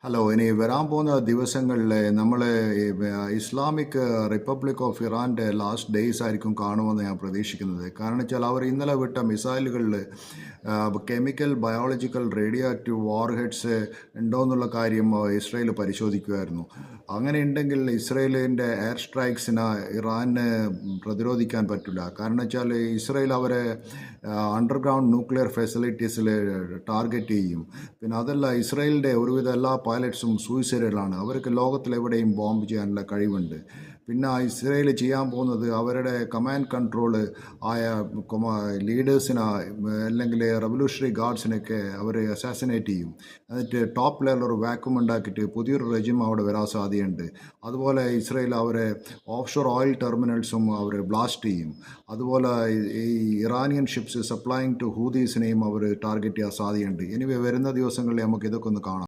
Hello, ഇനി വരാൻ പോകുന്ന ദിവസങ്ങളിൽ നമ്മൾ ഇസ്ലാമിക് റിപ്പബ്ലിക് ഓഫ് ഇറാൻ്റെ ലാസ്റ്റ് ഡേയ്സ് ആയിരിക്കും കാണുമെന്ന് ഞാൻ പ്രതീക്ഷിക്കുന്നത്. കാരണം വെച്ചാൽ അവർ ഇന്നലെ വിട്ട മിസൈലുകളിൽ കെമിക്കൽ, ബയോളജിക്കൽ, റേഡിയോ ആക്റ്റീവ് വാർ ഹെഡ്സ് ഉണ്ടോ എന്നുള്ള കാര്യം ഇസ്രയേൽ പരിശോധിക്കുമായിരുന്നു. അങ്ങനെ ഉണ്ടെങ്കിൽ ഇസ്രയേലിൻ്റെ എയർ സ്ട്രൈക്സിന് ഇറാന് പ്രതിരോധിക്കാൻ പറ്റില്ല. കാരണം വെച്ചാൽ ഇസ്രയേൽ അവരെ അണ്ടർഗ്രൗണ്ട് ന്യൂക്ലിയർ ഫെസിലിറ്റീസിൽ ടാർഗറ്റ് ചെയ്യും. പിന്നെ അതല്ല, ഇസ്രയേലിൻ്റെ ഒരുവിധ എല്ലാ പൈലറ്റ്സും സൂയിസൈഡുകളാണ്. അവർക്ക് ലോകത്തിലെവിടെയും ബോംബ് ചെയ്യാനുള്ള കഴിവുണ്ട്. പിന്നെ ഇസ്രയേൽ ചെയ്യാൻ പോകുന്നത് അവരുടെ കമാൻഡ് കൺട്രോൾ ആയ ലീഡേഴ്സിനെ അല്ലെങ്കിൽ റവല്യൂഷണറി ഗാർഡ്സിനൊക്കെ അവർ അസാസിനേറ്റ് ചെയ്യും. എന്നിട്ട് ടോപ്പ് ലെവൽ ഒരു വാക്യൂം ഉണ്ടാക്കിയിട്ട് പുതിയൊരു റെജിം അവിടെ വരാൻ സാധ്യതയുണ്ട്. അതുപോലെ ഇസ്രയേൽ അവരെ ഓഫ് ഷോർ ഓയിൽ ടെർമിനൽസും അവർ ബ്ലാസ്റ്റ് ചെയ്യും. അതുപോലെ ഈ ഇറാനിയൻ ഷിപ്സ് സപ്ലൈയിങ് ടു ഹൂതീസിനെയും അവർ ടാർഗറ്റ് ചെയ്യാൻ സാധ്യതയുണ്ട്. ഇനി വരുന്ന ദിവസങ്ങളിൽ നമുക്ക് ഇതൊക്കെ ഒന്ന് കാണാം.